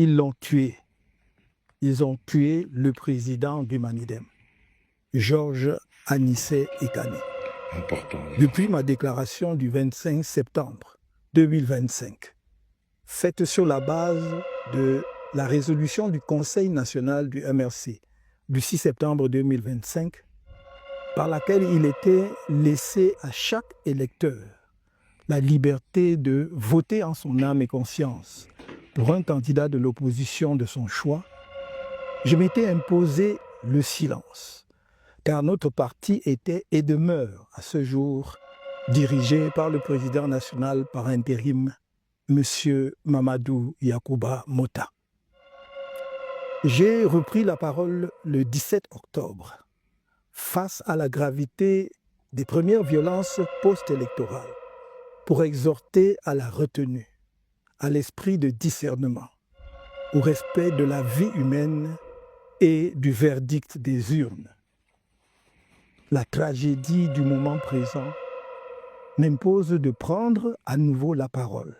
Ils l'ont tué. Ils ont tué le président du Manidem, Georges Anissé Ekane. Important. Depuis ma déclaration du 25 septembre 2025, faite sur la base de la résolution du Conseil national du MRC du 6 septembre 2025, par laquelle il était laissé à chaque électeur la liberté de voter en son âme et conscience pour un candidat de l'opposition de son choix, je m'étais imposé le silence, car notre parti était et demeure à ce jour dirigé par le président national par intérim, M. Mamadou Yacouba Mota. J'ai repris la parole le 17 octobre face à la gravité des premières violences post-électorales pour exhorter à la retenue, à l'esprit de discernement, au respect de la vie humaine et du verdict des urnes. La tragédie du moment présent m'impose de prendre à nouveau la parole.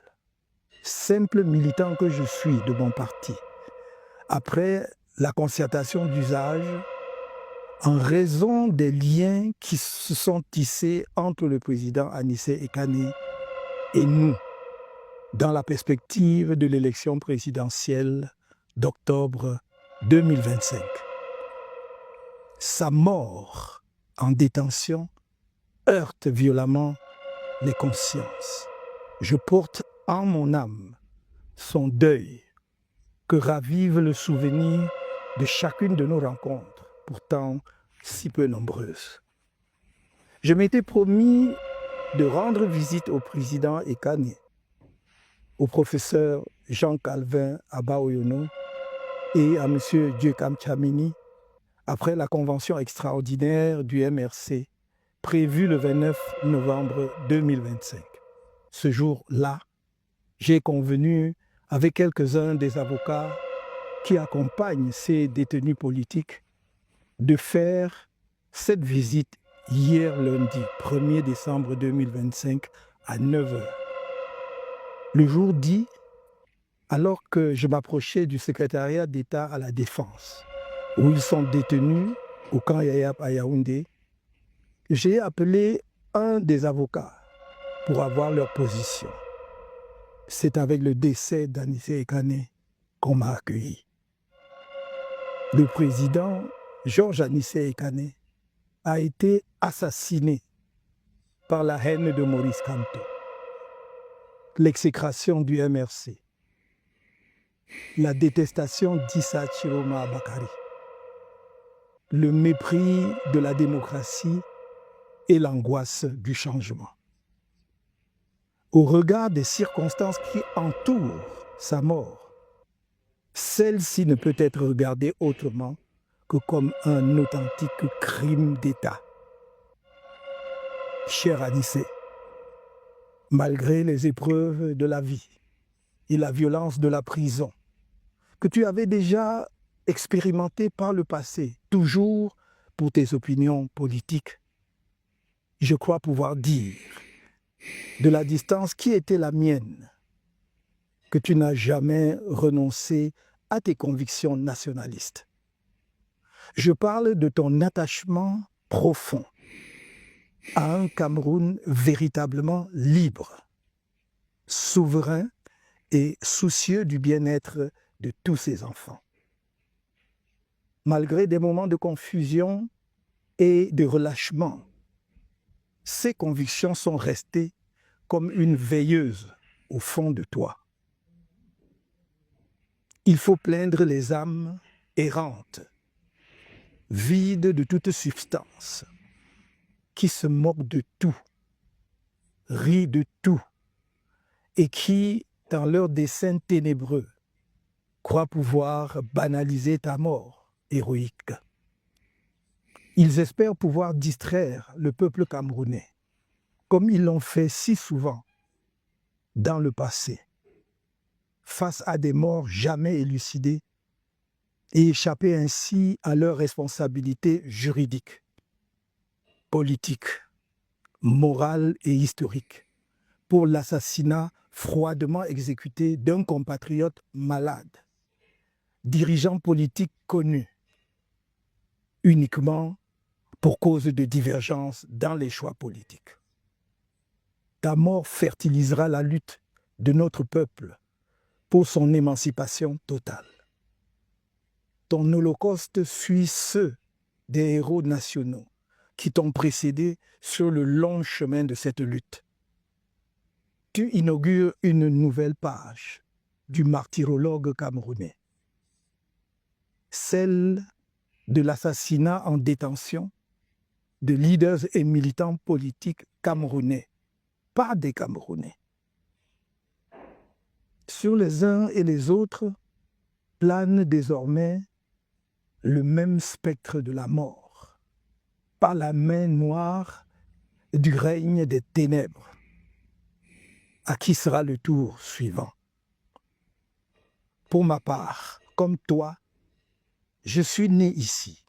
Simple militant que je suis de mon parti, après la concertation d'usage, en raison des liens qui se sont tissés entre le président Anissé Ekane et nous, dans la perspective de l'élection présidentielle d'octobre 2025. Sa mort en détention heurte violemment les consciences. Je porte en mon âme son deuil que ravive le souvenir de chacune de nos rencontres, pourtant si peu nombreuses. Je m'étais promis de rendre visite au président Ekane, au professeur Jean-Calvin Abaoyono et à M. Dieucam Tchamini après la convention extraordinaire du MRC prévue le 29 novembre 2025. Ce jour-là, j'ai convenu avec quelques-uns des avocats qui accompagnent ces détenus politiques de faire cette visite hier lundi 1er décembre 2025 à 9h. Le jour dit, alors que je m'approchais du secrétariat d'État à la Défense, où ils sont détenus au camp Yayap à Yaoundé, j'ai appelé un des avocats pour avoir leur position. C'est avec le décès d'Anissé Ekane qu'on m'a accueilli. Le président Georges Anissé Ekane a été assassiné par la haine de Maurice Kamto, l'exécration du MRC, la détestation d'Issa Chiroma Bakari, le mépris de la démocratie et l'angoisse du changement. Au regard des circonstances qui entourent sa mort, celle-ci ne peut être regardée autrement que comme un authentique crime d'État. Cher Anissé, malgré les épreuves de la vie et la violence de la prison, que tu avais déjà expérimenté par le passé, toujours pour tes opinions politiques, je crois pouvoir dire, de la distance qui était la mienne, que tu n'as jamais renoncé à tes convictions nationalistes. Je parle de ton attachement profond à un Cameroun véritablement libre, souverain et soucieux du bien-être de tous ses enfants. Malgré des moments de confusion et de relâchement, ces convictions sont restées comme une veilleuse au fond de toi. Il faut plaindre les âmes errantes, vides de toute substance, qui se moquent de tout, rient de tout, et qui, dans leurs desseins ténébreux, croient pouvoir banaliser ta mort héroïque. Ils espèrent pouvoir distraire le peuple camerounais, comme ils l'ont fait si souvent dans le passé, face à des morts jamais élucidées et échapper ainsi à leurs responsabilités juridiques, politiques, morales et historiques pour l'assassinat froidement exécuté d'un compatriote malade dirigeant politique connu uniquement pour cause de divergences dans les choix politiques. Ta mort fertilisera la lutte de notre peuple pour son émancipation totale. Ton holocauste suit ceux des héros nationaux qui t'ont précédé sur le long chemin de cette lutte. Tu inaugures une nouvelle page du martyrologue camerounais, celle de l'assassinat en détention de leaders et militants politiques camerounais, pas des Camerounais. Sur les uns et les autres plane désormais le même spectre de la mort, par la main noire du règne des ténèbres. À qui sera le tour suivant? Pour ma part, comme toi, je suis né ici,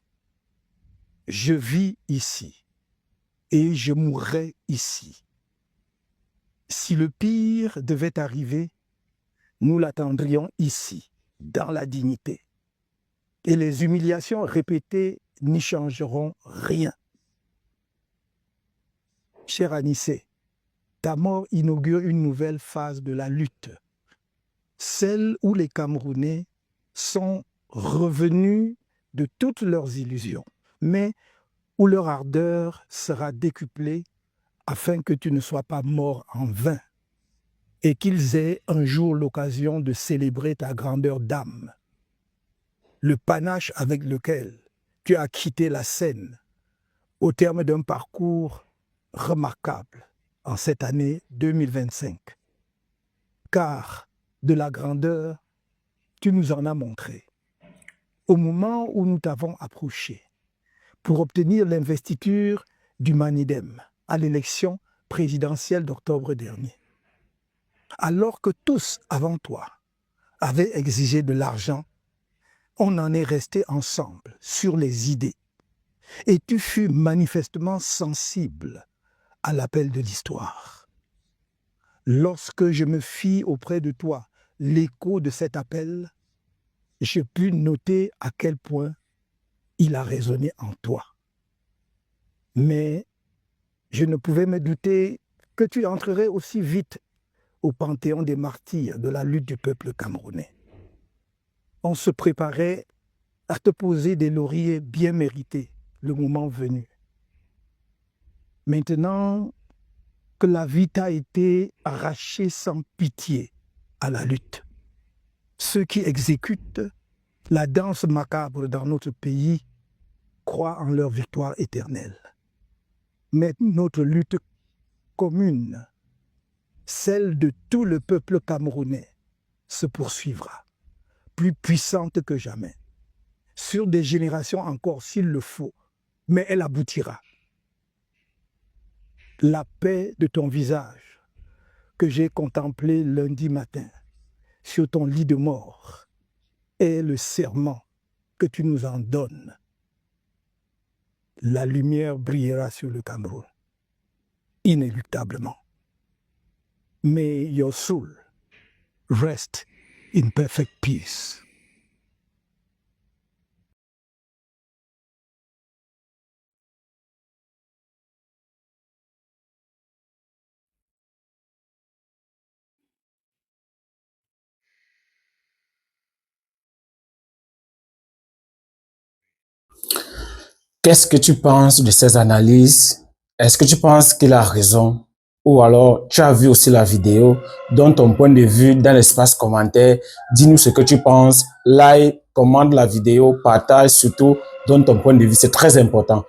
je vis ici et je mourrai ici. Si le pire devait arriver, nous l'attendrions ici, dans la dignité. Et les humiliations répétées n'y changeront rien. Cher Anissé, ta mort inaugure une nouvelle phase de la lutte, celle où les Camerounais sont revenus de toutes leurs illusions, mais où leur ardeur sera décuplée afin que tu ne sois pas mort en vain et qu'ils aient un jour l'occasion de célébrer ta grandeur d'âme, le panache avec lequel tu as quitté la scène au terme d'un parcours remarquable en cette année 2025. Car de la grandeur, tu nous en as montré. Au moment où nous t'avons approché pour obtenir l'investiture du Manidem à l'élection présidentielle d'octobre dernier, alors que tous avant toi avaient exigé de l'argent, on en est resté ensemble sur les idées. Et tu fus manifestement sensible à l'appel de l'histoire. Lorsque je me fis auprès de toi l'écho de cet appel, je pus noter à quel point il a résonné en toi. Mais je ne pouvais me douter que tu entrerais aussi vite au panthéon des martyrs de la lutte du peuple camerounais. On se préparait à te poser des lauriers bien mérités le moment venu. Maintenant que la vie t'a été arrachée sans pitié à la lutte, ceux qui exécutent la danse macabre dans notre pays croient en leur victoire éternelle. Mais notre lutte commune, celle de tout le peuple camerounais, se poursuivra, plus puissante que jamais, sur des générations encore s'il le faut, mais elle aboutira. La paix de ton visage que j'ai contemplé lundi matin sur ton lit de mort est le serment que tu nous en donnes. La lumière brillera sur le Cameroun, inéluctablement. May your soul rest in perfect peace. Qu'est-ce que tu penses de ces analyses? Est-ce que tu penses qu'il a raison? Ou alors, tu as vu aussi la vidéo, donne ton point de vue dans l'espace commentaire, dis-nous ce que tu penses, like, commente la vidéo, partage surtout, donne ton point de vue, c'est très important.